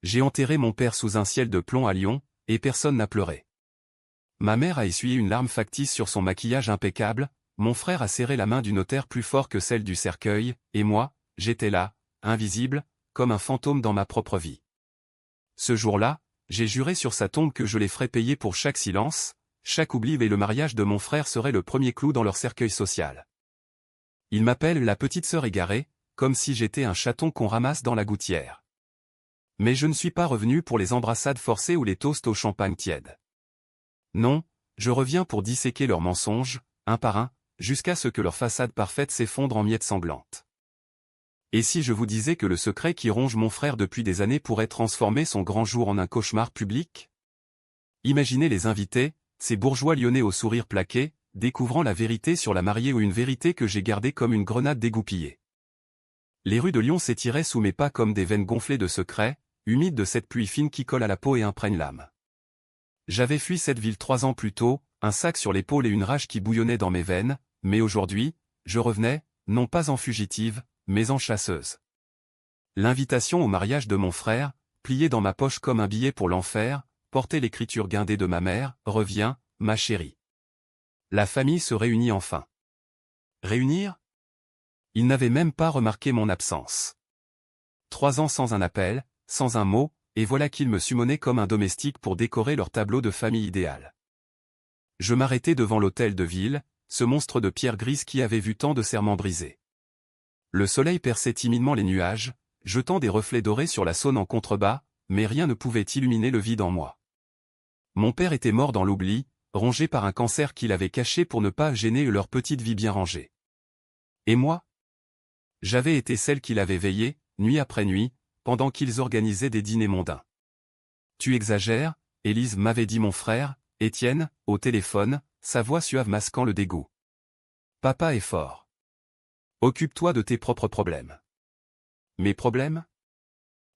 J'ai enterré mon père sous un ciel de plomb à Lyon, et personne n'a pleuré. Ma mère a essuyé une larme factice sur son maquillage impeccable, mon frère a serré la main du notaire plus fort que celle du cercueil, et moi, j'étais là, invisible, comme un fantôme dans ma propre vie. Ce jour-là, j'ai juré sur sa tombe que je les ferais payer pour chaque silence, chaque oubli, et le mariage de mon frère serait le premier clou dans leur cercueil social. Ils m'appellent la petite sœur égarée, comme si j'étais un chaton qu'on ramasse dans la gouttière. Mais je ne suis pas revenu pour les embrassades forcées ou les toasts au champagne tiède. Non, je reviens pour disséquer leurs mensonges, un par un, jusqu'à ce que leur façade parfaite s'effondre en miettes sanglantes. Et si je vous disais que le secret qui ronge mon frère depuis des années pourrait transformer son grand jour en un cauchemar public? Imaginez les invités, ces bourgeois lyonnais au sourire plaqué, découvrant la vérité sur la mariée ou une vérité que j'ai gardée comme une grenade dégoupillée. Les rues de Lyon s'étiraient sous mes pas comme des veines gonflées de secrets, humides de cette pluie fine qui colle à la peau et imprègne l'âme. J'avais fui cette ville 3 ans plus tôt, un sac sur l'épaule et une rage qui bouillonnait dans mes veines, mais aujourd'hui, je revenais, non pas en fugitive, mais en chasseuse. L'invitation au mariage de mon frère, pliée dans ma poche comme un billet pour l'enfer, portait l'écriture guindée de ma mère, « Reviens, ma chérie ». La famille se réunit enfin. Réunir? Ils n'avaient même pas remarqué mon absence. 3 ans sans un appel, sans un mot, et voilà qu'ils me summonaient comme un domestique pour décorer leur tableau de famille idéale. Je m'arrêtai devant l'hôtel de ville, ce monstre de pierre grise qui avait vu tant de serments brisés. Le soleil perçait timidement les nuages, jetant des reflets dorés sur la Saône en contrebas, mais rien ne pouvait illuminer le vide en moi. Mon père était mort dans l'oubli, rongé par un cancer qu'il avait caché pour ne pas gêner leur petite vie bien rangée. Et moi? J'avais été celle qui l'avait veillé, nuit après nuit, pendant qu'ils organisaient des dîners mondains. Tu exagères, Élise m'avait dit mon frère, Étienne, au téléphone, sa voix suave masquant le dégoût. Papa est fort. Occupe-toi de tes propres problèmes. Mes problèmes?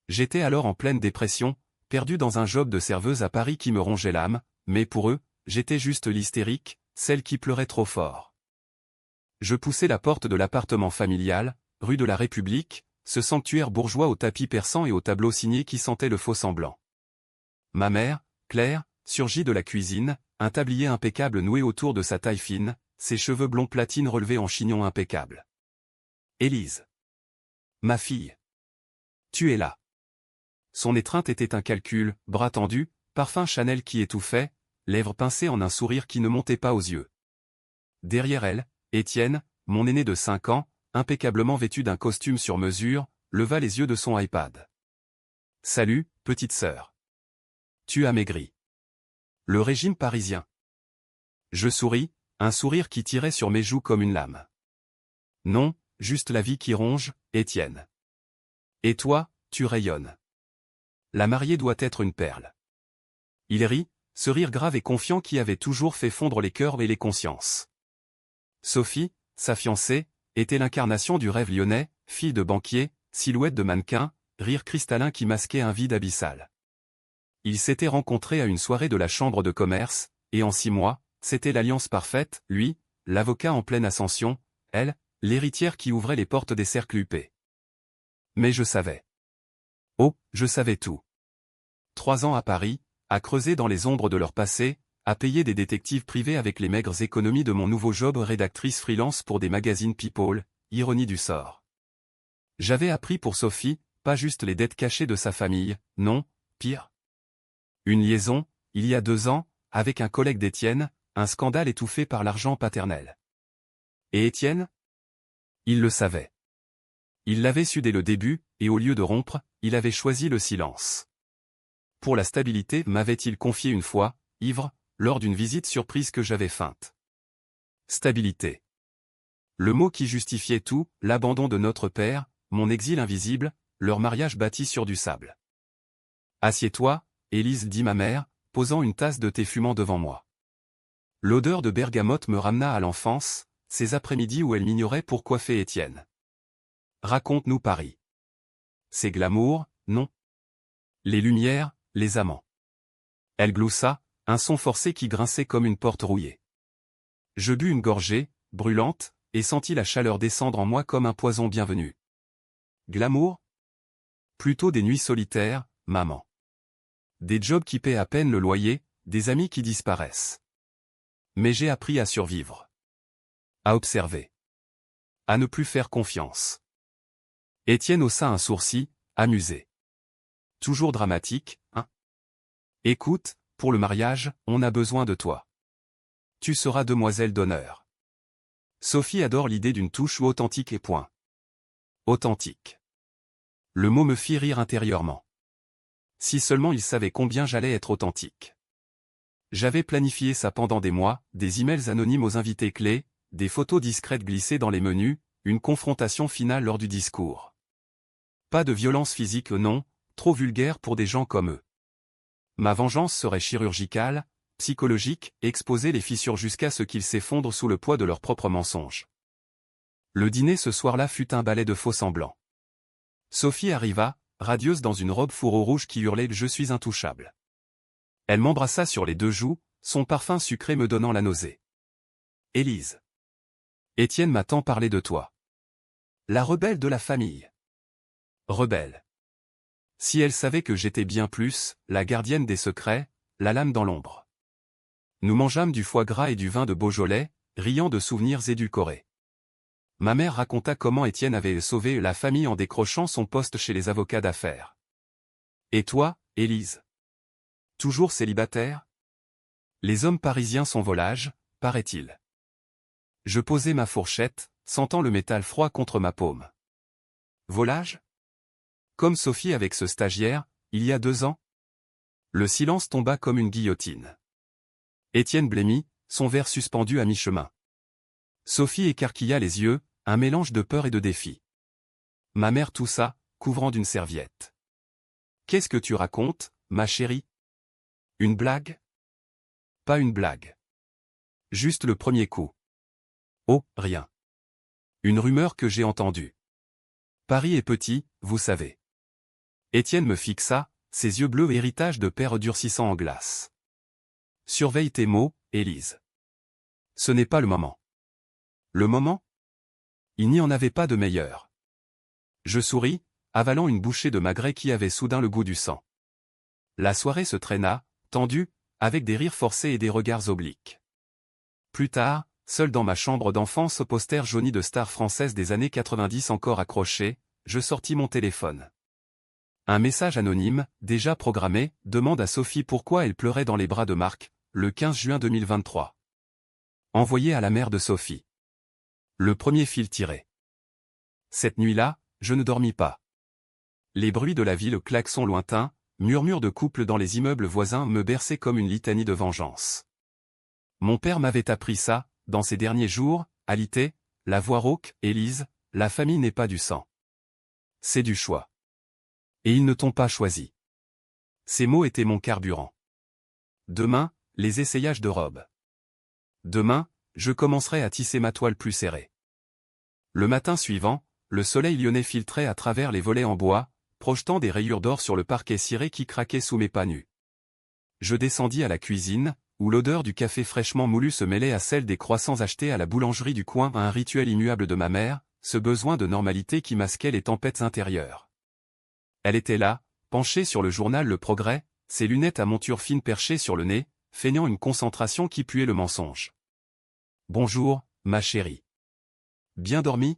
J'étais alors en pleine dépression, perdu dans un job de serveuse à Paris qui me rongeait l'âme, mais pour eux, j'étais juste l'hystérique, celle qui pleurait trop fort. Je poussai la porte de l'appartement familial, rue de la République, ce sanctuaire bourgeois au tapis perçant et au tableau signé qui sentait le faux-semblant. Ma mère, Claire, surgit de la cuisine, un tablier impeccable noué autour de sa taille fine, ses cheveux blonds platine relevés en chignon impeccable. Élise. Ma fille. Tu es là. Son étreinte était un calcul, bras tendu, parfum Chanel qui étouffait, lèvres pincées en un sourire qui ne montait pas aux yeux. Derrière elle, Étienne, mon aîné de 5 ans, impeccablement vêtu d'un costume sur mesure, leva les yeux de son iPad. Salut, petite sœur. Tu as maigri. Le régime parisien. Je souris, un sourire qui tirait sur mes joues comme une lame. Non, juste la vie qui ronge, Étienne. Et toi, tu rayonnes. La mariée doit être une perle. Il rit, ce rire grave et confiant qui avait toujours fait fondre les cœurs et les consciences. Sophie, sa fiancée, était l'incarnation du rêve lyonnais, fille de banquier, silhouette de mannequin, rire cristallin qui masquait un vide abyssal. Ils s'étaient rencontrés à une soirée de la chambre de commerce, et en 6 mois, c'était l'alliance parfaite, lui, l'avocat en pleine ascension, elle, l'héritière qui ouvrait les portes des cercles huppés. Mais je savais. Oh, je savais tout. 3 ans à Paris, à creuser dans les ombres de leur passé, à payer des détectives privés avec les maigres économies de mon nouveau job rédactrice freelance pour des magazines People, ironie du sort. J'avais appris pour Sophie, pas juste les dettes cachées de sa famille, non, pire. Une liaison, il y a 2 ans, avec un collègue d'Étienne, un scandale étouffé par l'argent paternel. Et Étienne? Il le savait. Il l'avait su dès le début, et au lieu de rompre, il avait choisi le silence. Pour la stabilité, m'avait-il confié une fois, ivre, lors d'une visite surprise que j'avais feinte. Stabilité. Le mot qui justifiait tout, l'abandon de notre père, mon exil invisible, leur mariage bâti sur du sable. Assieds-toi, Élise, dit ma mère, posant une tasse de thé fumant devant moi. L'odeur de bergamote me ramena à l'enfance, ces après-midi où elle m'ignorait pour coiffer Étienne. Raconte-nous Paris. C'est glamour, non? Les lumières, les amants. Elle gloussa, un son forcé qui grinçait comme une porte rouillée. Je bus une gorgée, brûlante, et sentis la chaleur descendre en moi comme un poison bienvenu. Glamour? Plutôt des nuits solitaires, maman. Des jobs qui paient à peine le loyer, des amis qui disparaissent. Mais j'ai appris à survivre. À observer. À ne plus faire confiance. Étienne haussa un sourcil, amusé. Toujours dramatique, hein? Écoute, pour le mariage, on a besoin de toi. Tu seras demoiselle d'honneur. Sophie adore l'idée d'une touche authentique et point. Authentique. Le mot me fit rire intérieurement. Si seulement il savait combien j'allais être authentique. J'avais planifié ça pendant des mois, des emails anonymes aux invités clés, des photos discrètes glissées dans les menus, une confrontation finale lors du discours. Pas de violence physique non, trop vulgaire pour des gens comme eux. Ma vengeance serait chirurgicale, psychologique, exposer les fissures jusqu'à ce qu'ils s'effondrent sous le poids de leurs propres mensonges. Le dîner ce soir-là fut un ballet de faux-semblants. Sophie arriva, radieuse dans une robe fourreau rouge qui hurlait « Je suis intouchable ». Elle m'embrassa sur les 2 joues, son parfum sucré me donnant la nausée. « Élise. Étienne m'a tant parlé de toi. La rebelle de la famille. » Rebelle. Si elle savait que j'étais bien plus, la gardienne des secrets, la lame dans l'ombre. Nous mangeâmes du foie gras et du vin de Beaujolais, riant de souvenirs édulcorés. Ma mère raconta comment Étienne avait sauvé la famille en décrochant son poste chez les avocats d'affaires. Et toi, Élise? Toujours célibataire? Les hommes parisiens sont volages, paraît-il. Je posai ma fourchette, sentant le métal froid contre ma paume. Volage? Comme Sophie avec ce stagiaire, il y a 2 ans? Le silence tomba comme une guillotine. Étienne blêmit, son verre suspendu à mi-chemin. Sophie écarquilla les yeux, un mélange de peur et de défi. Ma mère toussa, couvrant d'une serviette. « Qu'est-ce que tu racontes, ma chérie? Une blague? » Pas une blague. Juste le premier coup. Oh, rien. Une rumeur que j'ai entendue. Paris est petit, vous savez. Étienne me fixa, ses yeux bleus héritage de père durcissant en glace. Surveille tes mots, Élise. Ce n'est pas le moment. Le moment? Il n'y en avait pas de meilleur. Je souris, avalant une bouchée de magret qui avait soudain le goût du sang. La soirée se traîna, tendue, avec des rires forcés et des regards obliques. Plus tard, seul dans ma chambre d'enfance au poster jauni de stars françaises des années 90 encore accroché, je sortis mon téléphone. Un message anonyme, déjà programmé, demande à Sophie pourquoi elle pleurait dans les bras de Marc, le 15 juin 2023. Envoyé à la mère de Sophie. Le premier fil tiré. Cette nuit-là, je ne dormis pas. Les bruits de la ville, klaxons lointains, murmures de couples dans les immeubles voisins me berçaient comme une litanie de vengeance. Mon père m'avait appris ça, dans ces derniers jours, alité, la voix rauque, Élise, la famille n'est pas du sang. C'est du choix. Et ils ne t'ont pas choisi. Ces mots étaient mon carburant. Demain, les essayages de robes. Demain, je commencerai à tisser ma toile plus serrée. Le matin suivant, le soleil lyonnais filtrait à travers les volets en bois, projetant des rayures d'or sur le parquet ciré qui craquait sous mes pas nus. Je descendis à la cuisine, où l'odeur du café fraîchement moulu se mêlait à celle des croissants achetés à la boulangerie du coin, à un rituel immuable de ma mère, ce besoin de normalité qui masquait les tempêtes intérieures. Elle était là, penchée sur le journal Le Progrès, ses lunettes à monture fine perchées sur le nez, feignant une concentration qui puait le mensonge. « Bonjour, ma chérie. Bien dormi ?»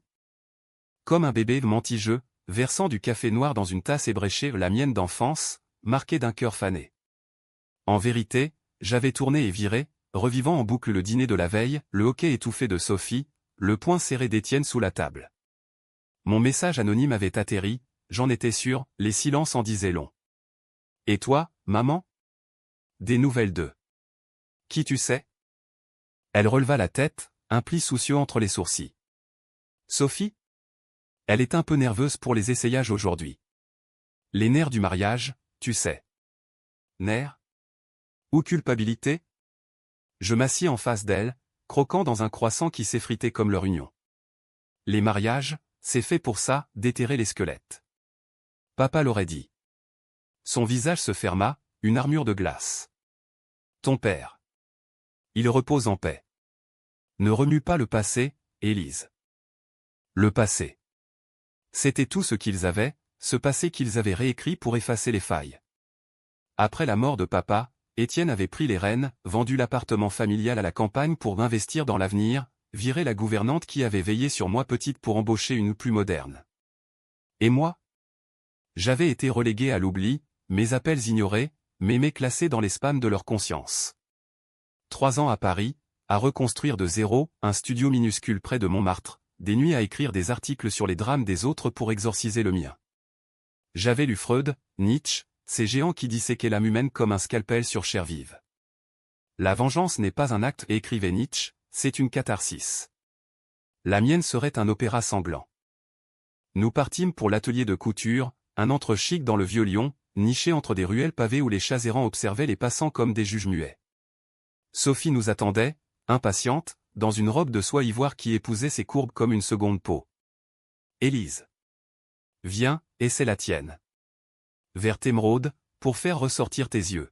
Comme un bébé mentis-je, versant du café noir dans une tasse ébréchée, la mienne d'enfance, marquée d'un cœur fané. En vérité, j'avais tourné et viré, revivant en boucle le dîner de la veille, le hoquet étouffé de Sophie, le poing serré d'Étienne sous la table. Mon message anonyme avait atterri, j'en étais sûr, les silences en disaient long. « Et toi, maman ? Des nouvelles d'eux. Qui tu sais ? » Elle releva la tête, un pli soucieux entre les sourcils. « Sophie ? Elle est un peu nerveuse pour les essayages aujourd'hui. Les nerfs du mariage, tu sais. » Nerfs ? Ou culpabilité ? Je m'assis en face d'elle, croquant dans un croissant qui s'effritait comme leur union. Les mariages, c'est fait pour ça, déterrer les squelettes. Papa l'aurait dit. Son visage se ferma, une armure de glace. Ton père. Il repose en paix. Ne remue pas le passé, Élise. Le passé. C'était tout ce qu'ils avaient, ce passé qu'ils avaient réécrit pour effacer les failles. Après la mort de papa, Étienne avait pris les rênes, vendu l'appartement familial à la campagne pour investir dans l'avenir, viré la gouvernante qui avait veillé sur moi petite pour embaucher une plus moderne. Et moi? J'avais été relégué à l'oubli, mes appels ignorés, mes mails classés dans les spams de leur conscience. 3 ans à Paris, à reconstruire de zéro, un studio minuscule près de Montmartre, des nuits à écrire des articles sur les drames des autres pour exorciser le mien. J'avais lu Freud, Nietzsche, ces géants qui disséquaient l'âme humaine comme un scalpel sur chair vive. La vengeance n'est pas un acte, écrivait Nietzsche, c'est une catharsis. La mienne serait un opéra sanglant. Nous partîmes pour l'atelier de couture, un antre chic dans le vieux Lyon, niché entre des ruelles pavées où les chats errants observaient les passants comme des juges muets. Sophie nous attendait, impatiente, dans une robe de soie ivoire qui épousait ses courbes comme une seconde peau. Élise. Viens, et c'est la tienne. Vert émeraude, pour faire ressortir tes yeux.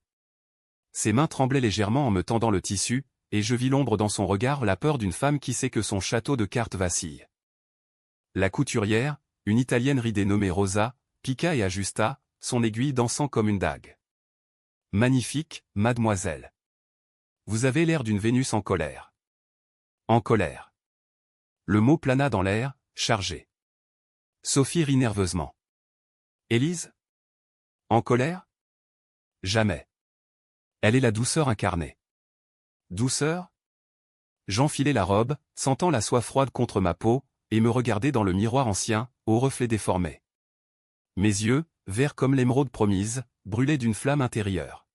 Ses mains tremblaient légèrement en me tendant le tissu, et je vis l'ombre dans son regard, la peur d'une femme qui sait que son château de cartes vacille. La couturière, une italienne ridée nommée Rosa, piqua et ajusta, son aiguille dansant comme une dague. Magnifique, mademoiselle. Vous avez l'air d'une Vénus en colère. En colère. Le mot plana dans l'air, chargé. Sophie rit nerveusement. Élise? En colère? Jamais. Elle est la douceur incarnée. Douceur? J'enfilai la robe, sentant la soie froide contre ma peau, et me regardai dans le miroir ancien, au reflet déformé. Mes yeux, verts comme l'émeraude promise, brûlaient d'une flamme intérieure.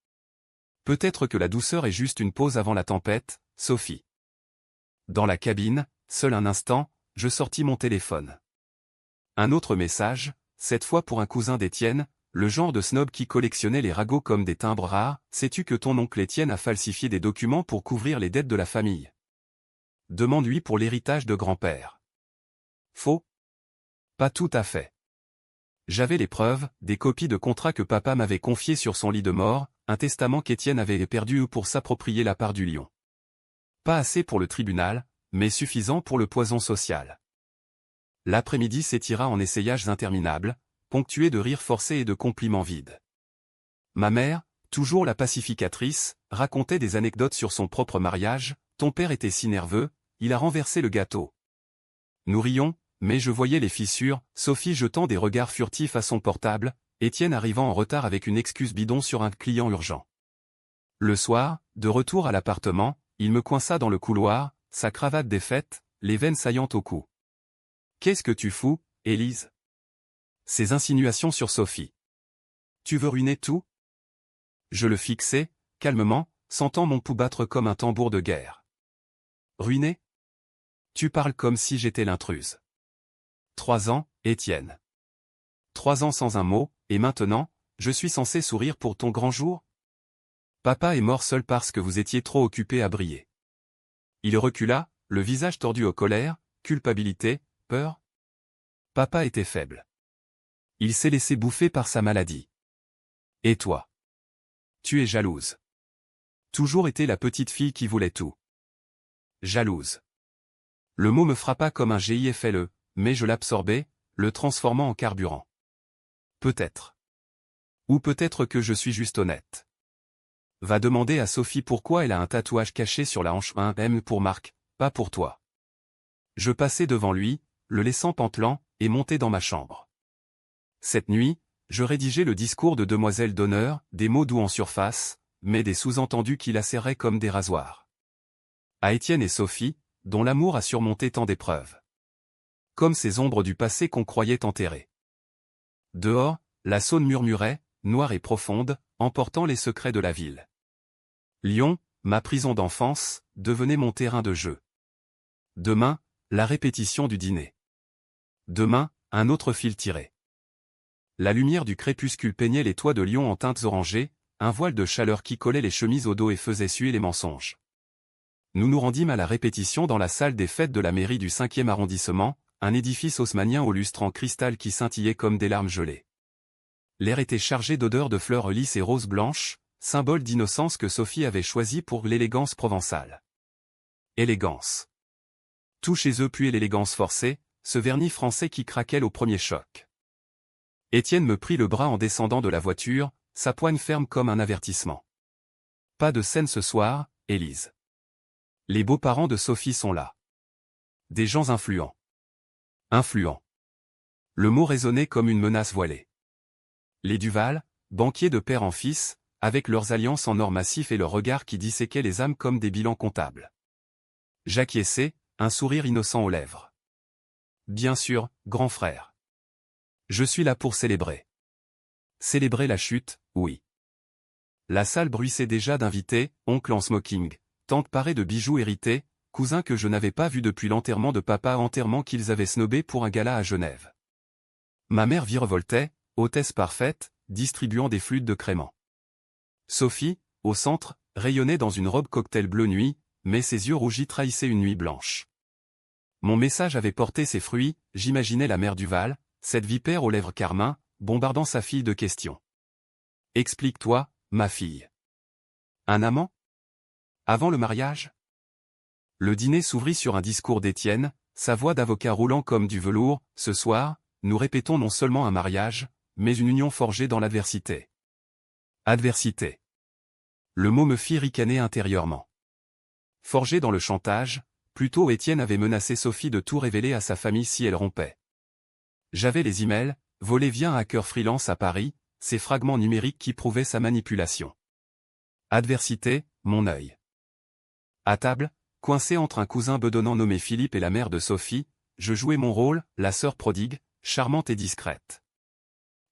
Peut-être que la douceur est juste une pause avant la tempête, Sophie. Dans la cabine, seul un instant, je sortis mon téléphone. Un autre message, cette fois pour un cousin d'Étienne, le genre de snob qui collectionnait les ragots comme des timbres rares. Sais-tu que ton oncle Étienne a falsifié des documents pour couvrir les dettes de la famille? Demande-lui pour l'héritage de grand-père. Faux? Pas tout à fait. J'avais les preuves, des copies de contrats que papa m'avait confiés sur son lit de mort, un testament qu'Étienne avait perdu pour s'approprier la part du lion. Pas assez pour le tribunal, mais suffisant pour le poison social. L'après-midi s'étira en essayages interminables, ponctués de rires forcés et de compliments vides. Ma mère, toujours la pacificatrice, racontait des anecdotes sur son propre mariage. Ton père était si nerveux, il a renversé le gâteau. Nous rions, mais je voyais les fissures, Sophie jetant des regards furtifs à son portable, Étienne arrivant en retard avec une excuse bidon sur un client urgent. Le soir, de retour à l'appartement, il me coinça dans le couloir, sa cravate défaite, les veines saillantes au cou. « Qu'est-ce que tu fous, Élise ?» Ses insinuations sur Sophie. « Tu veux ruiner tout ?» Je le fixai, calmement, sentant mon pouls battre comme un tambour de guerre. « Ruiner ? Tu parles comme si j'étais l'intruse. » 3 ans, Étienne. 3 ans sans un mot, et maintenant, je suis censé sourire pour ton grand jour? Papa est mort seul parce que vous étiez trop occupé à briller. Il recula, le visage tordu aux colères, culpabilité, peur. Papa était faible. Il s'est laissé bouffer par sa maladie. Et toi? Tu es jalouse. Toujours été la petite fille qui voulait tout. Jalouse. Le mot me frappa comme un GIFLE, mais je l'absorbais, le transformant en carburant. Peut-être. Ou peut-être que je suis juste honnête. Va demander à Sophie pourquoi elle a un tatouage caché sur la hanche. Un M pour Marc, pas pour toi. Je passai devant lui, le laissant pantelant, et montai dans ma chambre. Cette nuit, je rédigeai le discours de demoiselle d'honneur, des mots doux en surface, mais des sous-entendus qui lacéraient comme des rasoirs. À Étienne et Sophie, dont l'amour a surmonté tant d'épreuves. Comme ces ombres du passé qu'on croyait enterrées. Dehors, la Saône murmurait, noire et profonde, emportant les secrets de la ville. Lyon, ma prison d'enfance, devenait mon terrain de jeu. Demain, la répétition du dîner. Demain, un autre fil tiré. La lumière du crépuscule peignait les toits de Lyon en teintes orangées, un voile de chaleur qui collait les chemises au dos et faisait suer les mensonges. Nous nous rendîmes à la répétition dans la salle des fêtes de la mairie du 5e arrondissement, un édifice haussmannien au lustre en cristal qui scintillait comme des larmes gelées. L'air était chargé d'odeurs de fleurs lisses et roses blanches, symbole d'innocence que Sophie avait choisi pour l'élégance provençale. Élégance. Tout chez eux puait l'élégance forcée, ce vernis français qui craquait au premier choc. Étienne me prit le bras en descendant de la voiture, sa poigne ferme comme un avertissement. Pas de scène ce soir, Élise. Les beaux-parents de Sophie sont là. Des gens influents. Influents. Le mot résonnait comme une menace voilée. Les Duval, banquiers de père en fils, avec leurs alliances en or massif et leurs regards qui disséquaient les âmes comme des bilans comptables. J'acquiesçais, un sourire innocent aux lèvres. Bien sûr, grand frère. Je suis là pour célébrer. Célébrer la chute, oui. La salle bruissait déjà d'invités, oncle en smoking, tante parée de bijoux hérités, cousin que je n'avais pas vu depuis l'enterrement de papa, enterrement qu'ils avaient snobé pour un gala à Genève. Ma mère virevoltait, hôtesse parfaite, distribuant des flûtes de crément. Sophie, au centre, rayonnait dans une robe cocktail bleu nuit, mais ses yeux rougis trahissaient une nuit blanche. Mon message avait porté ses fruits, j'imaginais la mère Duval, cette vipère aux lèvres carmin, bombardant sa fille de questions. Explique-toi, ma fille. Un amant? Avant le mariage? Le dîner s'ouvrit sur un discours d'Étienne, sa voix d'avocat roulant comme du velours. Ce soir, nous répétons non seulement un mariage, mais une union forgée dans l'adversité. Adversité. Le mot me fit ricaner intérieurement. Forgé dans le chantage, plus tôt Étienne avait menacé Sophie de tout révéler à sa famille si elle rompait. J'avais les emails, volés via un hacker freelance à Paris, ces fragments numériques qui prouvaient sa manipulation. Adversité, mon œil. À table, coincé entre un cousin bedonnant nommé Philippe et la mère de Sophie, je jouais mon rôle, la sœur prodigue, charmante et discrète.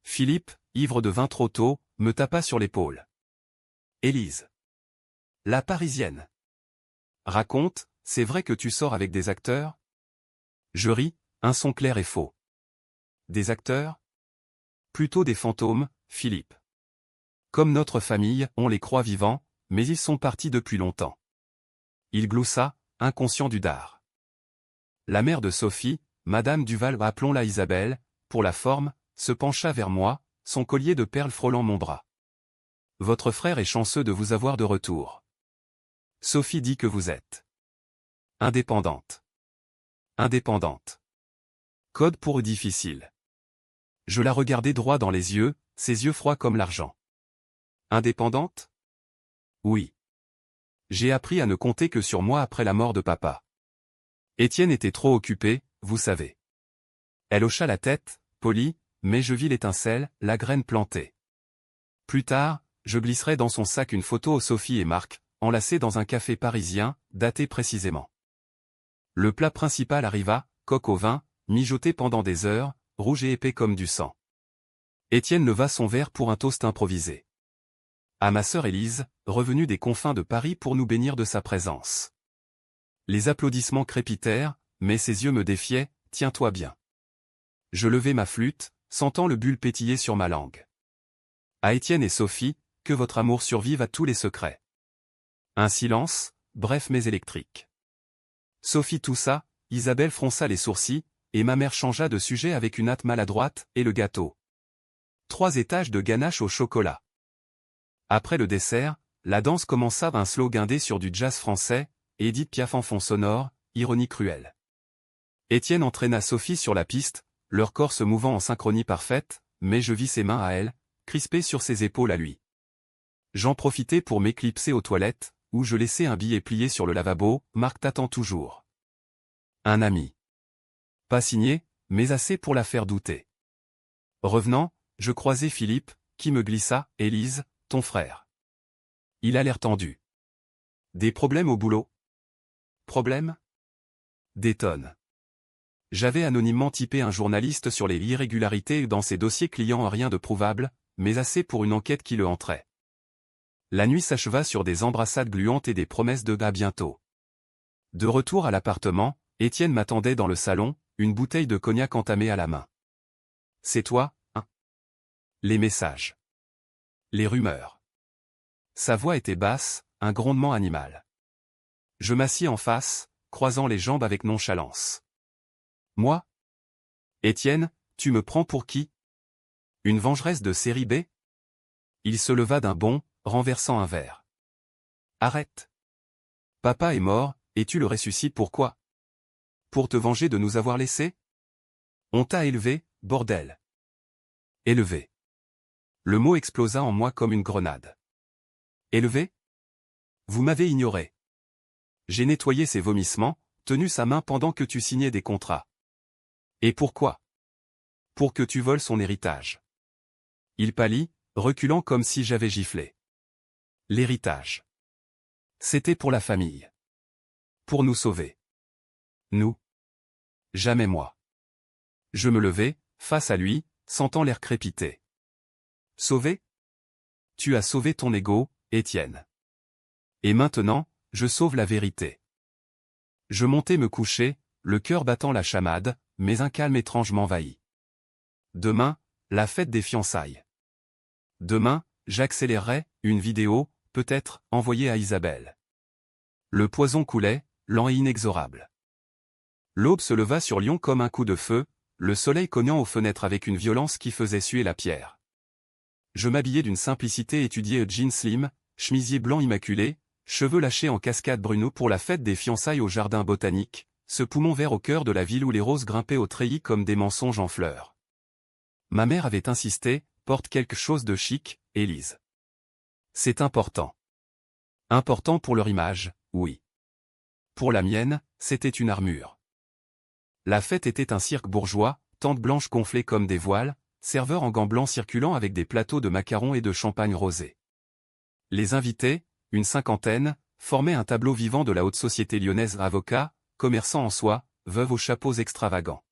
Philippe, ivre de vin trop tôt, me tapa sur l'épaule. Élise. La Parisienne. Raconte, c'est vrai que tu sors avec des acteurs? Je ris, un son clair et faux. Des acteurs? Plutôt des fantômes, Philippe. Comme notre famille, on les croit vivants, mais ils sont partis depuis longtemps. Il gloussa, inconscient du dard. La mère de Sophie, Madame Duval, appelons-la Isabelle, pour la forme, se pencha vers moi, son collier de perles frôlant mon bras. Votre frère est chanceux de vous avoir de retour. Sophie dit que vous êtes indépendante. Indépendante. Code pour difficile. Je la regardai droit dans les yeux, ses yeux froids comme l'argent. Indépendante? Oui. J'ai appris à ne compter que sur moi après la mort de papa. Étienne était trop occupé, vous savez. Elle hocha la tête, polie, mais je vis l'étincelle, la graine plantée. Plus tard, je glisserai dans son sac une photo de Sophie et Marc, enlacés dans un café parisien, daté précisément. Le plat principal arriva, coq au vin, mijoté pendant des heures, rouge et épais comme du sang. Étienne leva son verre pour un toast improvisé. À ma sœur Élise, revenue des confins de Paris pour nous bénir de sa présence. Les applaudissements crépitèrent, mais ses yeux me défiaient, tiens-toi bien. Je levai ma flûte, sentant le bulle pétiller sur ma langue. À Étienne et Sophie, que votre amour survive à tous les secrets. Un silence, bref mais électrique. Sophie toussa, Isabelle fronça les sourcils, et ma mère changea de sujet avec une hâte maladroite, et le gâteau. 3 étages de ganache au chocolat. Après le dessert, la danse commença un slow guindé sur du jazz français, Édith Piaf en fond sonore, ironie cruelle. Étienne entraîna Sophie sur la piste, leur corps se mouvant en synchronie parfaite, mais je vis ses mains à elle, crispées sur ses épaules à lui. J'en profitai pour m'éclipser aux toilettes, où je laissai un billet plié sur le lavabo, Marc t'attend toujours. Un ami. Pas signé, mais assez pour la faire douter. Revenant, je croisai Philippe, qui me glissa, Élise, ton frère. Il a l'air tendu. Des problèmes au boulot? Problèmes? Des tonnes. J'avais anonymement typé un journaliste sur les irrégularités dans ses dossiers clients, rien de prouvable, mais assez pour une enquête qui le entrait. La nuit s'acheva sur des embrassades gluantes et des promesses de « à bientôt ». De retour à l'appartement, Étienne m'attendait dans le salon, une bouteille de cognac entamée à la main. C'est toi, hein? Les messages. Les rumeurs. Sa voix était basse, un grondement animal. Je m'assis en face, croisant les jambes avec nonchalance. Moi? Étienne, tu me prends pour qui? Une vengeresse de série B? Il se leva d'un bond, renversant un verre. Arrête. Papa est mort, et tu le ressuscites pourquoi? Pour te venger de nous avoir laissés? On t'a élevé, bordel. Élevé. Le mot explosa en moi comme une grenade. Élevé? Vous m'avez ignoré. J'ai nettoyé ses vomissements, tenu sa main pendant que tu signais des contrats. Et pourquoi? Pour que tu voles son héritage. Il pâlit, reculant comme si j'avais giflé. L'héritage. C'était pour la famille. Pour nous sauver. Nous. Jamais moi. Je me levai, face à lui, sentant l'air crépiter. Sauver? Tu as sauvé ton ego, Étienne. Et maintenant, je sauve la vérité. Je montai me coucher, le cœur battant la chamade, mais un calme étrange m'envahit. Demain, la fête des fiançailles. Demain, j'accélérerai, une vidéo, peut-être, envoyée à Isabelle. Le poison coulait, lent et inexorable. L'aube se leva sur Lyon comme un coup de feu, le soleil cognant aux fenêtres avec une violence qui faisait suer la pierre. Je m'habillai d'une simplicité étudiée, jean slim, chemisier blanc immaculé, cheveux lâchés en cascade bruno pour la fête des fiançailles au jardin botanique, ce poumon vert au cœur de la ville où les roses grimpaient aux treillis comme des mensonges en fleurs. Ma mère avait insisté, porte quelque chose de chic, Élise. C'est important. Important pour leur image, oui. Pour la mienne, c'était une armure. La fête était un cirque bourgeois, tentes blanches gonflées comme des voiles, serveurs en gants blancs circulant avec des plateaux de macarons et de champagne rosé. Les invités, une cinquantaine, formaient un tableau vivant de la haute société lyonnaise, avocats, commerçants en soie, veuves aux chapeaux extravagants.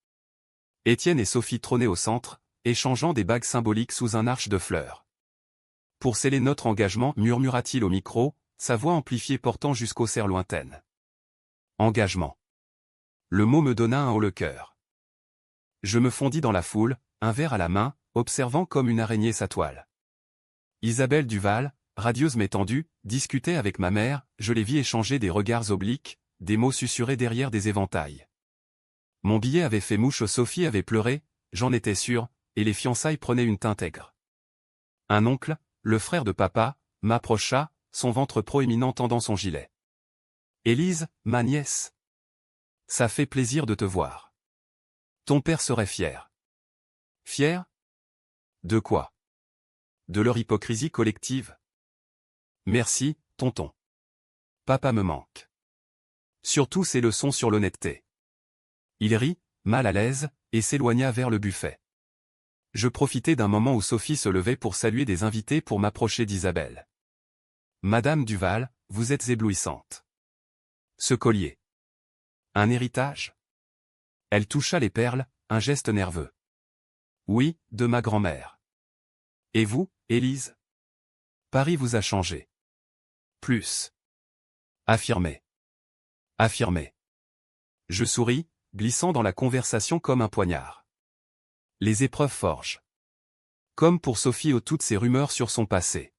Étienne et Sophie trônaient au centre, échangeant des bagues symboliques sous un arche de fleurs. Pour sceller notre engagement, murmura-t-il au micro, sa voix amplifiée portant jusqu'aux serres lointaines. Engagement. Le mot me donna un haut le cœur. Je me fondis dans la foule, un verre à la main, observant comme une araignée sa toile. Isabelle Duval, radieuse mais tendue, discutait avec ma mère, je les vis échanger des regards obliques, des mots susurrés derrière des éventails. Mon billet avait fait mouche, Sophie avait pleuré, j'en étais sûr, et les fiançailles prenaient une teinte aigre. Un oncle, le frère de papa, m'approcha, son ventre proéminent tendant son gilet. Élise, ma nièce. Ça fait plaisir de te voir. Ton père serait fier. Fier? De quoi? De leur hypocrisie collective. Merci, tonton. Papa me manque. Surtout ses leçons sur l'honnêteté. Il rit, mal à l'aise, et s'éloigna vers le buffet. Je profitai d'un moment où Sophie se levait pour saluer des invités pour m'approcher d'Isabelle. Madame Duval, vous êtes éblouissante. Ce collier. Un héritage? Elle toucha les perles, un geste nerveux. Oui, de ma grand-mère. Et vous, Élise? Paris vous a changé. Plus. Affirmez. Affirmez. Je souris, glissant dans la conversation comme un poignard. Les épreuves forgent. Comme pour Sophie ou toutes ces rumeurs sur son passé.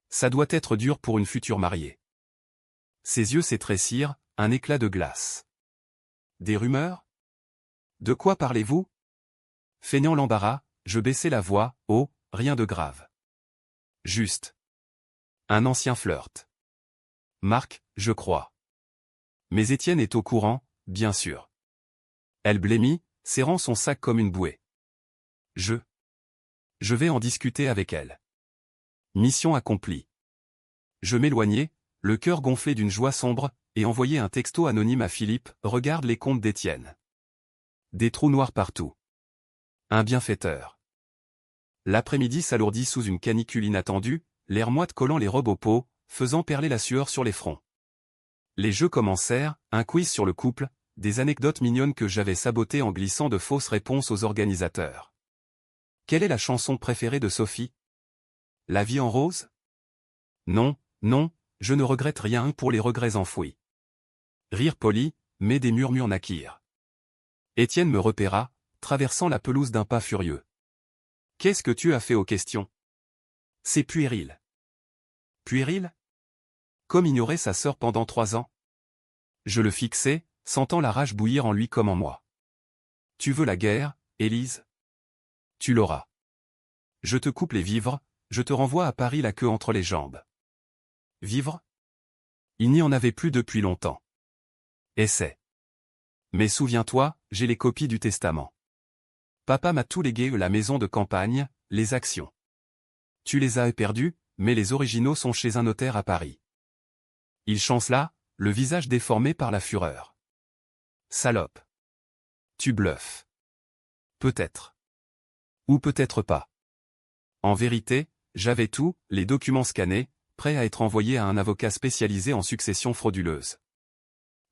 Ça doit être dur pour une future mariée. Ses yeux s'étrécirent, un éclat de glace. Des rumeurs? De quoi parlez-vous? Feignant l'embarras, je baissai la voix, oh, rien de grave. Juste. Un ancien flirt. Marc, je crois. Mais Étienne est au courant, bien sûr. Elle blêmit, serrant son sac comme une bouée. Je vais en discuter avec elle. Mission accomplie. Je m'éloignai, le cœur gonflé d'une joie sombre, et envoyai un texto anonyme à Philippe, regarde les comptes d'Étienne. Des trous noirs partout. Un bienfaiteur. L'après-midi s'alourdit sous une canicule inattendue, l'air moite collant les robes aux peaux, faisant perler la sueur sur les fronts. Les jeux commencèrent, un quiz sur le couple, des anecdotes mignonnes que j'avais sabotées en glissant de fausses réponses aux organisateurs. Quelle est la chanson préférée de Sophie? La vie en rose? Non, non, je ne regrette rien pour les regrets enfouis. Rire poli, mais des murmures naquirent. Étienne me repéra, traversant la pelouse d'un pas furieux. Qu'est-ce que tu as fait aux questions? C'est puéril. Puéril? Comme ignorer sa sœur pendant 3 ans? Je le fixai, sentant la rage bouillir en lui comme en moi. Tu veux la guerre, Élise? Tu l'auras. Je te coupe les vivres, je te renvoie à Paris la queue entre les jambes. Vivre? Il n'y en avait plus depuis longtemps. Essaie. Mais souviens-toi, j'ai les copies du testament. Papa m'a tout légué, la maison de campagne, les actions. Tu les as perdus, mais les originaux sont chez un notaire à Paris. Il chancela, le visage déformé par la fureur. Salope. Tu bluffes. Peut-être. Ou peut-être pas. En vérité, j'avais tout, les documents scannés, prêts à être envoyés à un avocat spécialisé en succession frauduleuse.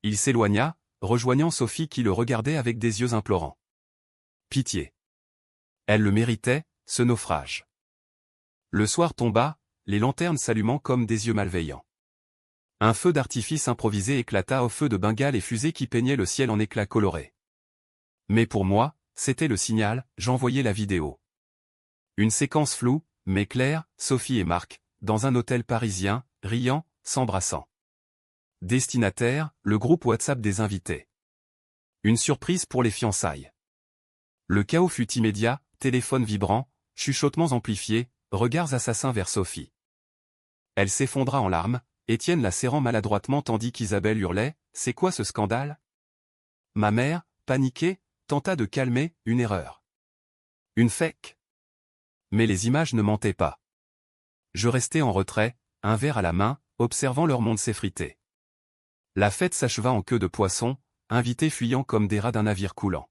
Il s'éloigna, rejoignant Sophie qui le regardait avec des yeux implorants. Pitié. Elle le méritait, ce naufrage. Le soir tomba, les lanternes s'allumant comme des yeux malveillants. Un feu d'artifice improvisé éclata au feu de Bengale et fusée qui peignait le ciel en éclats colorés. Mais pour moi, c'était le signal, j'envoyais la vidéo. Une séquence floue, mais claire, Sophie et Marc, dans un hôtel parisien, riant, s'embrassant. Destinataire, le groupe WhatsApp des invités. Une surprise pour les fiançailles. Le chaos fut immédiat, téléphone vibrant, chuchotements amplifiés, regards assassins vers Sophie. Elle s'effondra en larmes, Étienne la serrant maladroitement tandis qu'Isabelle hurlait « C'est quoi ce scandale ?» Ma mère, paniquée, tenta de calmer, une erreur. Une fake. Mais les images ne mentaient pas. Je restais en retrait, un verre à la main, observant leur monde s'effriter. La fête s'acheva en queue de poisson, invités fuyant comme des rats d'un navire coulant.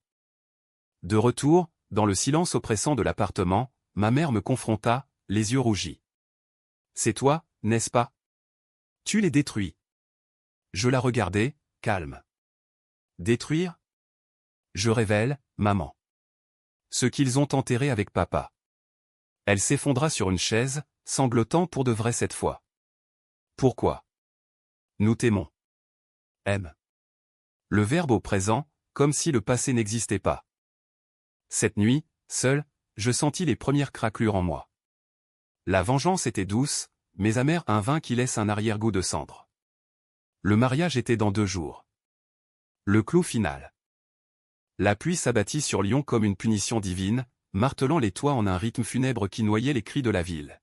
De retour, dans le silence oppressant de l'appartement, ma mère me confronta, les yeux rougis. « C'est toi, n'est-ce pas ? Tu les détruis. » Je la regardais, calme. « Détruire ? Je révèle, maman. Ce qu'ils ont enterré avec papa. » Elle s'effondra sur une chaise, sanglotant pour de vrai cette fois. « Pourquoi ? Nous t'aimons. » Aime. Le verbe au présent, comme si le passé n'existait pas. Cette nuit, seul, je sentis les premières craquelures en moi. La vengeance était douce, mais amère, un vin qui laisse un arrière-goût de cendre. Le mariage était dans 2 jours. Le clou final. La pluie s'abattit sur Lyon comme une punition divine, martelant les toits en un rythme funèbre qui noyait les cris de la ville.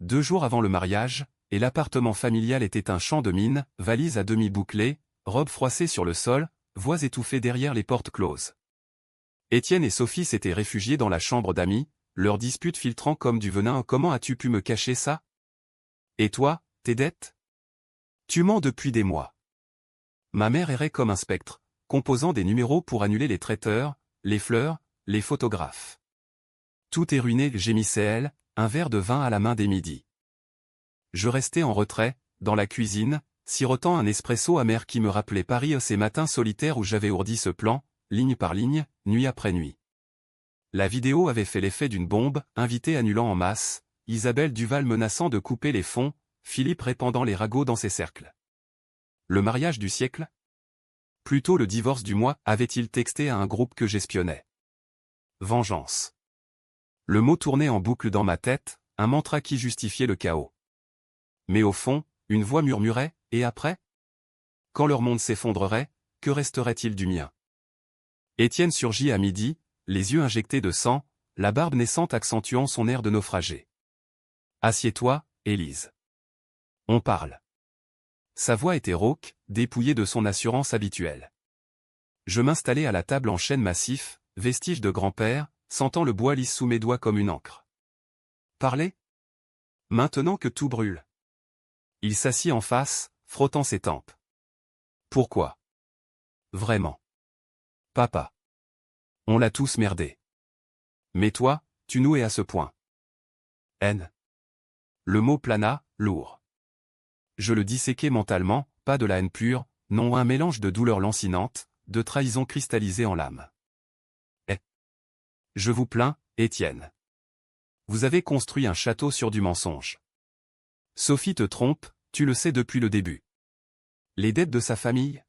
2 jours avant le mariage, et l'appartement familial était un champ de mines, valises à demi bouclées, robes froissées sur le sol, voix étouffées derrière les portes closes. Étienne et Sophie s'étaient réfugiés dans la chambre d'amis, leur dispute filtrant comme du venin. Comment as-tu pu me cacher ça ? Et toi, tes dettes ? Tu mens depuis des mois. Ma mère errait comme un spectre, composant des numéros pour annuler les traiteurs, les fleurs, les photographes. Tout est ruiné, gémissait-elle, un verre de vin à la main dès midi. Je restais en retrait, dans la cuisine, sirotant un espresso amer qui me rappelait Paris, ces matins solitaires où j'avais ourdi ce plan, ligne par ligne, nuit après nuit. La vidéo avait fait l'effet d'une bombe, invités annulant en masse, Isabelle Duval menaçant de couper les fonds, Philippe répandant les ragots dans ses cercles. Le mariage du siècle ? Plutôt le divorce du mois, avait-il texté à un groupe que j'espionnais. Vengeance. Le mot tournait en boucle dans ma tête, un mantra qui justifiait le chaos. Mais au fond, une voix murmurait, et après ? Quand leur monde s'effondrerait, que resterait-il du mien ? Étienne surgit à midi, les yeux injectés de sang, la barbe naissante accentuant son air de naufragé. Assieds-toi, Élise. On parle. Sa voix était rauque, dépouillée de son assurance habituelle. Je m'installai à la table en chêne massif, vestige de grand-père, sentant le bois lisse sous mes doigts comme une encre. Parler ? Maintenant que tout brûle. Il s'assit en face, frottant ses tempes. Pourquoi ? Vraiment. Papa. On l'a tous merdé. Mais toi, tu nous es à ce point. Haine. Le mot plana, lourd. Je le disséquai mentalement, pas de la haine pure, non un mélange de douleur lancinante, de trahison cristallisée en l'âme. Eh. Je vous plains, Étienne. Vous avez construit un château sur du mensonge. Sophie te trompe, tu le sais depuis le début. Les dettes de sa famille ?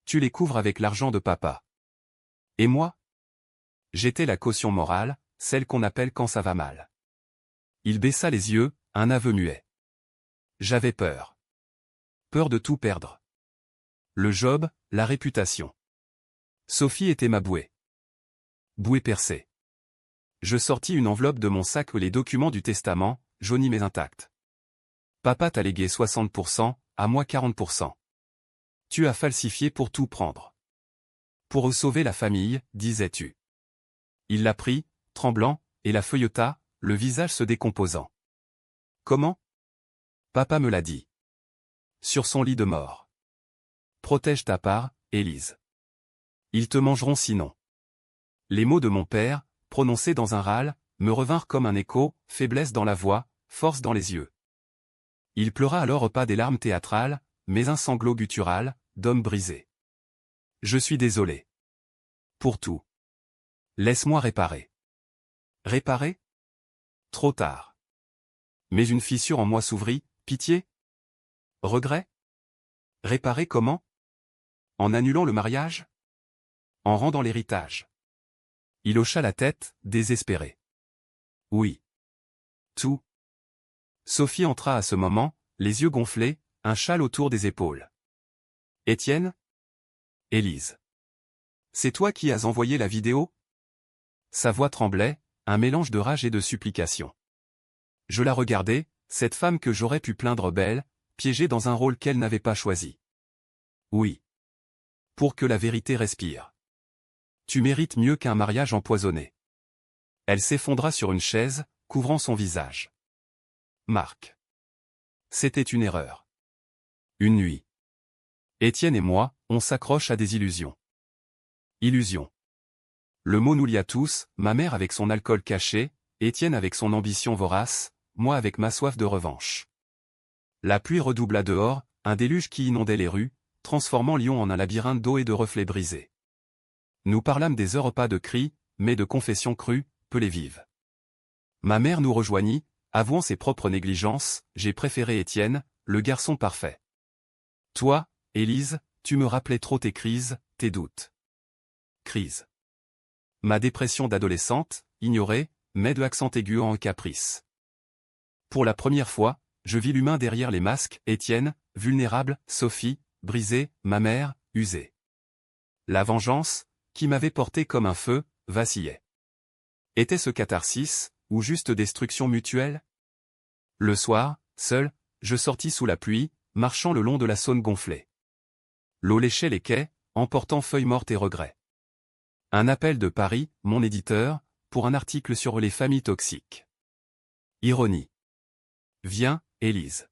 Tu les couvres avec l'argent de papa. Et moi ? J'étais la caution morale, celle qu'on appelle quand ça va mal. Il baissa les yeux, un aveu muet. J'avais peur. Peur de tout perdre. Le job, la réputation. Sophie était ma bouée. Bouée percée. Je sortis une enveloppe de mon sac où les documents du testament, jaunis mais intacts. Papa t'a légué 60%, à moi 40%. Tu as falsifié pour tout prendre. Pour sauver la famille, disais-tu. Il l'a pris, tremblant, et la feuilleta, le visage se décomposant. Comment? Papa me l'a dit. Sur son lit de mort. Protège ta part, Élise. Ils te mangeront sinon. Les mots de mon père, prononcés dans un râle, me revinrent comme un écho, faiblesse dans la voix, force dans les yeux. Il pleura alors pas des larmes théâtrales, mais un sanglot guttural, d'homme brisé. Je suis désolé. Pour tout. Laisse-moi réparer. Réparer? Trop tard. Mais une fissure en moi s'ouvrit, pitié? Regret? Réparer comment? En annulant le mariage? En rendant l'héritage? Il hocha la tête, désespéré. Oui. Tout. Sophie entra à ce moment, les yeux gonflés, un châle autour des épaules. Étienne? Élise. C'est toi qui as envoyé la vidéo? Sa voix tremblait, un mélange de rage et de supplication. Je la regardais, cette femme que j'aurais pu plaindre belle, piégée dans un rôle qu'elle n'avait pas choisi. Oui. Pour que la vérité respire. Tu mérites mieux qu'un mariage empoisonné. Elle s'effondra sur une chaise, couvrant son visage. Marc. C'était une erreur. Une nuit. Étienne et moi, on s'accroche à des illusions. Illusions. Le mot nous lie à tous, ma mère avec son alcool caché, Étienne avec son ambition vorace, moi avec ma soif de revanche. La pluie redoubla dehors, un déluge qui inondait les rues, transformant Lyon en un labyrinthe d'eau et de reflets brisés. Nous parlâmes des heures pas de cris, mais de confessions crues, pelées vives. Ma mère nous rejoignit, avouant ses propres négligences, j'ai préféré Étienne, le garçon parfait. Toi, Élise, tu me rappelais trop tes crises, tes doutes. Crise. Ma dépression d'adolescente, ignorée, mais de l'accent aigu en caprice. Pour la première fois, je vis l'humain derrière les masques, Étienne, vulnérable, Sophie, brisée, ma mère, usée. La vengeance, qui m'avait porté comme un feu, vacillait. Était-ce catharsis, ou juste destruction mutuelle? Le soir, seul, je sortis sous la pluie, marchant le long de la Saône gonflée. L'eau léchait les quais, emportant feuilles mortes et regrets. Un appel de Paris, mon éditeur, pour un article sur les familles toxiques. Ironie. Viens, Élise.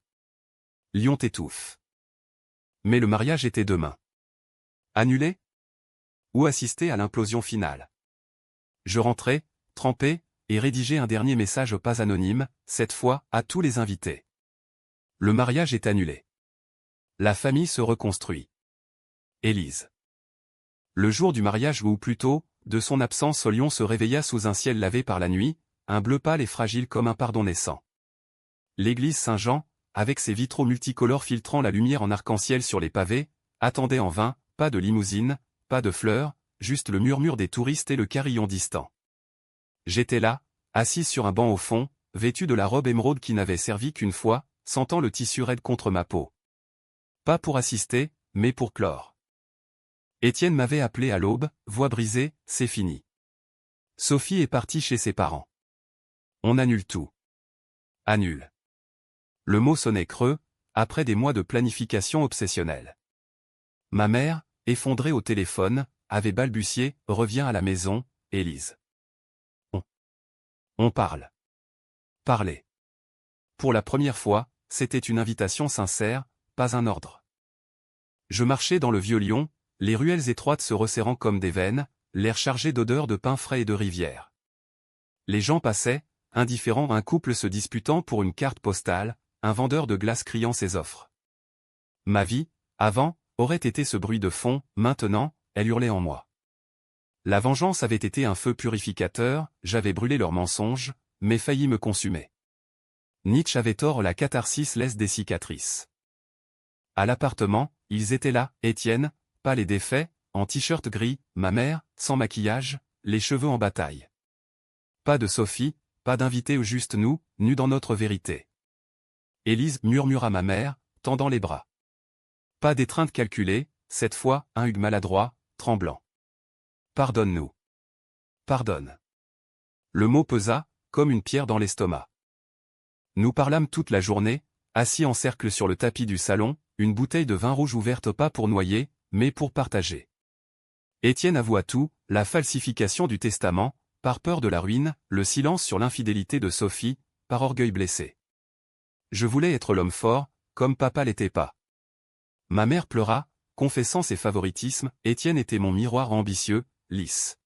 Lyon t'étouffe. Mais le mariage était demain. Annulé? Ou assister à l'implosion finale? Je rentrai, trempé, et rédigeai un dernier message pas anonyme, cette fois, à tous les invités. Le mariage est annulé. La famille se reconstruit. Élise. Le jour du mariage ou plutôt, de son absence, Lyon se réveilla sous un ciel lavé par la nuit, un bleu pâle et fragile comme un pardon naissant. L'église Saint-Jean, avec ses vitraux multicolores filtrant la lumière en arc-en-ciel sur les pavés, attendait en vain, pas de limousine, pas de fleurs, juste le murmure des touristes et le carillon distant. J'étais là, assis sur un banc au fond, vêtu de la robe émeraude qui n'avait servi qu'une fois, sentant le tissu raide contre ma peau. Pas pour assister, mais pour clore. Étienne m'avait appelé à l'aube, voix brisée, c'est fini. Sophie est partie chez ses parents. On annule tout. Annule. Le mot sonnait creux, après des mois de planification obsessionnelle. Ma mère, effondrée au téléphone, avait balbutié, reviens à la maison, Élise. On parle. Parler. Pour la première fois, c'était une invitation sincère, pas un ordre. Je marchais dans le vieux Lyon, les ruelles étroites se resserrant comme des veines, l'air chargé d'odeurs de pain frais et de rivière. Les gens passaient, indifférents, un couple se disputant pour une carte postale, un vendeur de glace criant ses offres. Ma vie, avant, aurait été ce bruit de fond, maintenant, elle hurlait en moi. La vengeance avait été un feu purificateur, j'avais brûlé leurs mensonges, mais failli me consumer. Nietzsche avait tort, la catharsis laisse des cicatrices. À l'appartement, ils étaient là, Étienne, pâle et défait, en t-shirt gris, ma mère, sans maquillage, les cheveux en bataille. Pas de Sophie, pas d'invité ou juste nous, nus dans notre vérité. Élise, murmura ma mère, tendant les bras. Pas d'étreinte calculée, cette fois, un Hugues maladroit, tremblant. Pardonne-nous. Pardonne. Le mot pesa, comme une pierre dans l'estomac. Nous parlâmes toute la journée, assis en cercle sur le tapis du salon, une bouteille de vin rouge ouverte pas pour noyer, mais pour partager. Étienne avoua tout, la falsification du testament, par peur de la ruine, le silence sur l'infidélité de Sophie, par orgueil blessé. Je voulais être l'homme fort, comme papa l'était pas. Ma mère pleura, confessant ses favoritismes, Étienne était mon miroir ambitieux, lisse.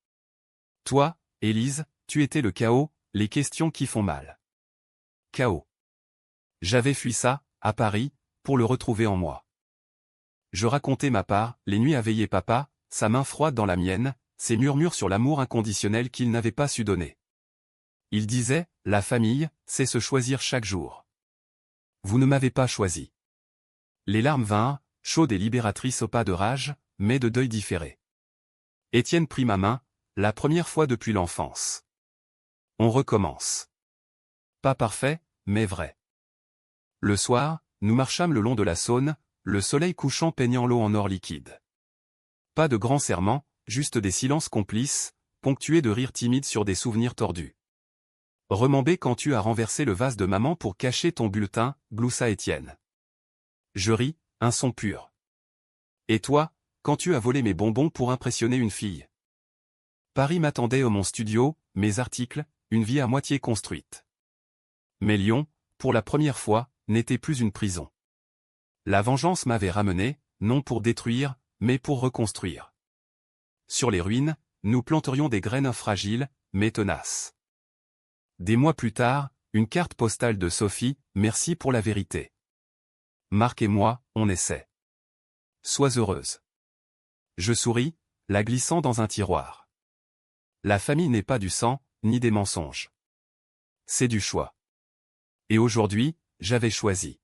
Toi, Élise, tu étais le chaos, les questions qui font mal. Chaos. J'avais fui ça, à Paris, pour le retrouver en moi. Je racontais ma part, les nuits à veiller papa, sa main froide dans la mienne, ses murmures sur l'amour inconditionnel qu'il n'avait pas su donner. Il disait, la famille, c'est se choisir chaque jour. Vous ne m'avez pas choisi. Les larmes vinrent, chaudes et libératrices au pas de rage, mais de deuil différé. Étienne prit ma main, la première fois depuis l'enfance. On recommence. Pas parfait, mais vrai. Le soir, nous marchâmes le long de la Saône, le soleil couchant peignant l'eau en or liquide. Pas de grands serments, juste des silences complices, ponctués de rires timides sur des souvenirs tordus. Remembé quand tu as renversé le vase de maman pour cacher ton bulletin, gloussa Étienne. Je ris, un son pur. Et toi, quand tu as volé mes bonbons pour impressionner une fille? Paris m'attendait au mon studio, mes articles, une vie à moitié construite. Mais Lyon, pour la première fois, n'était plus une prison. La vengeance m'avait ramené, non pour détruire, mais pour reconstruire. Sur les ruines, nous planterions des graines fragiles, mais tenaces. Des mois plus tard, une carte postale de Sophie, merci pour la vérité. Marc et moi, on essaie. Sois heureuse. Je souris, la glissant dans un tiroir. La famille n'est pas du sang, ni des mensonges. C'est du choix. Et aujourd'hui, j'avais choisi.